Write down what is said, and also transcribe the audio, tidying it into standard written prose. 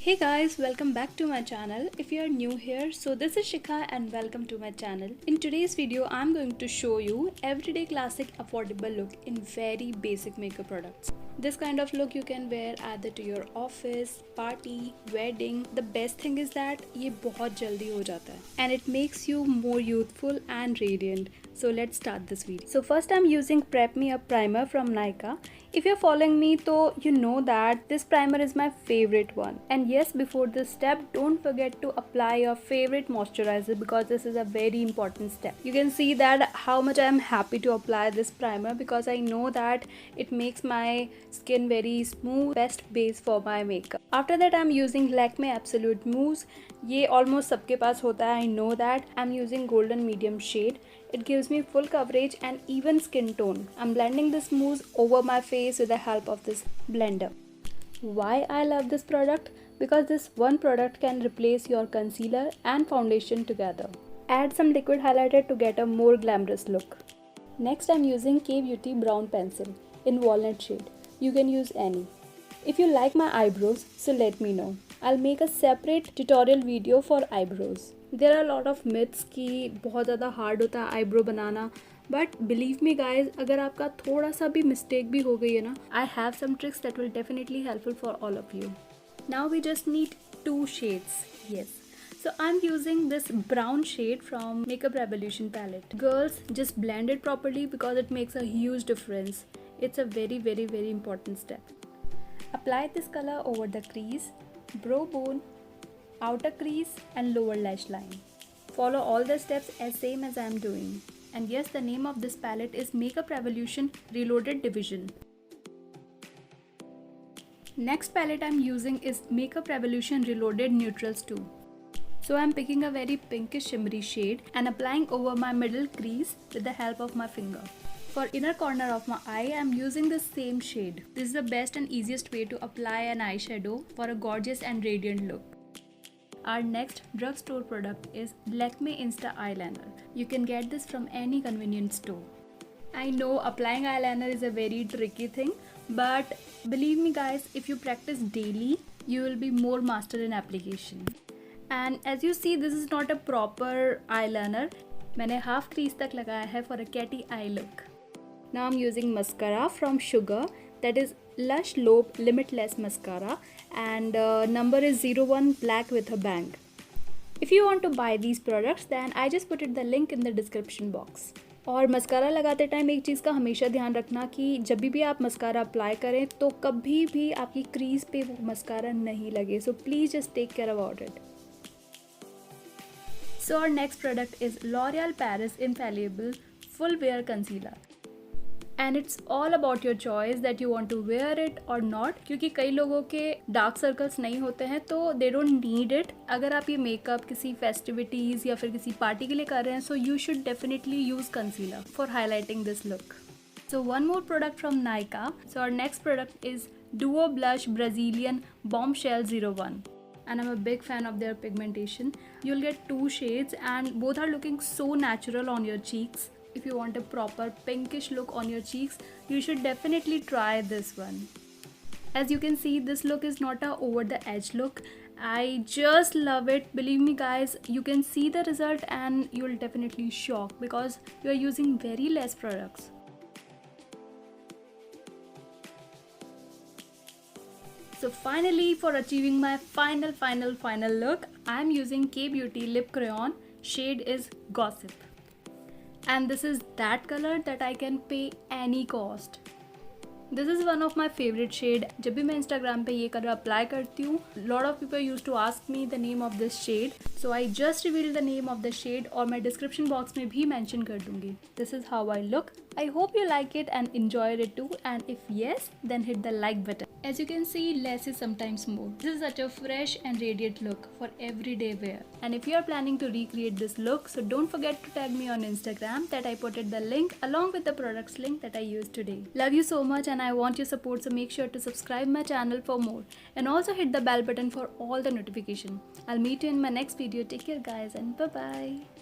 Hey guys, welcome back to my channel. If you are new here, so this is Shikha and welcome to my channel. In today's video, I'm going to show you everyday classic affordable look in very basic makeup products. This kind of look you can wear either to your office, party, wedding. The best thing is that ये बहुत जल्दी हो जाता है and it makes you more youthful and radiant. So let's start this video. So first I'm using Prep Me Up primer from Nykaa. If you're following me, so you know that this primer is my favorite one. And yes, before this step, don't forget to apply your favorite moisturizer because this is a very important step. You can see that how much I am happy to apply this primer because I know that it makes my skin very smooth, best base for my makeup. After that, I'm using Lakme Absolute Mousse. ये almost सबके पास होता है. I know that. I'm using golden medium shade. It gives me full coverage and even skin tone. I'm blending this mousse over my face with the help of this blender. Why I love this product? Because this one product can replace your concealer and foundation together. Add some liquid highlighter to get a more glamorous look. Next I'm using K-Beauty Brown Pencil in walnut shade. You can use any. If you like my eyebrows, so let me know. I'll make a separate tutorial video for eyebrows. There are a lot of myths कि बहुत ज़्यादा hard होता है eyebrow banana, but believe me guys, अगर आपका थोड़ा सा भी mistake भी हो गई है ना, I have some tricks that will definitely helpful for all of you. Now we just need two shades. Yes. So I'm using this brown shade from Makeup Revolution palette. Girls, just blend it properly because it makes a huge difference. It's a very important step. Apply this color over the crease, brow bone, outer crease and lower lash line. Follow all the steps as same as I am doing. And yes, the name of this palette is Makeup Revolution Reloaded Division. Next palette I'm using is Makeup Revolution Reloaded Neutrals 2. So I'm picking a very pinkish shimmery shade and applying over my middle crease with the help of my finger. For inner corner of my eye, I'm using the same shade. This is the best and easiest way to apply an eyeshadow for a gorgeous and radiant look. Our next drugstore product is Lakme Insta Eyeliner. You can get this from any convenience store. I know applying eyeliner is a very tricky thing, but believe me guys, if you practice daily, you will be more master in application. And as you see, this is not a proper eyeliner. मैंने half crease तक लगाया है for a catty eye look. Now I'm using mascara from Sugar, that is Lush Lobe Limitless Mascara, and number is 01 black with a bang. If you want to buy these products, then I just put the link in the description box. और mascara लगाते time एक चीज़ का हमेशा ध्यान रखना कि जब भी आप मस्कारा अप्लाई करें तो कभी भी आपकी क्रीज पे वो मस्कारा नहीं लगे. So please just take care about it. So our next product is L'Oreal Paris Infallible Full Wear Concealer. And it's all about your choice that you want to wear it or not, क्योंकि कई लोगों के dark circles नहीं होते हैं तो they don't need it. अगर आप ये मेकअप किसी फेस्टिविटीज या फिर किसी पार्टी के लिए कर रहे हैं, so you should definitely use concealer for highlighting this look. So one more product from Nykaa. So our next product is Duo Blush Brazilian Bombshell 01. And I'm a big fan of their pigmentation. You'll get two shades and both are looking so natural on your cheeks. If you want a proper pinkish look on your cheeks, you should definitely try this one. As you can see, this look is not a over the edge look. I just love it. Believe me guys, you can see the result and you'll definitely shock because you are using very less products. So finally, for achieving my final look, I am using K-Beauty Lip Crayon. Shade is Gossip. And this is that color that I can pay any cost. This is one of my favorite shade. जब भी मैं Instagram पे ये color apply करती हूँ, lot of people used to ask me the name of this shade. So I just revealed the name of the shade और मैं description box में भी mention कर दूँगी. This is how I look. I hope you like it and enjoyed it too. And if yes, then hit the like button. As you can see, less is sometimes more. This is such a fresh and radiant look for everyday wear. And if you are planning to recreate this look, so don't forget to tag me on Instagram that I put the link along with the products link that I used today. Love you so much and I want your support, so make sure to subscribe my channel for more. And also hit the bell button for all the notification. I'll meet you in my next video. Take care guys and bye bye.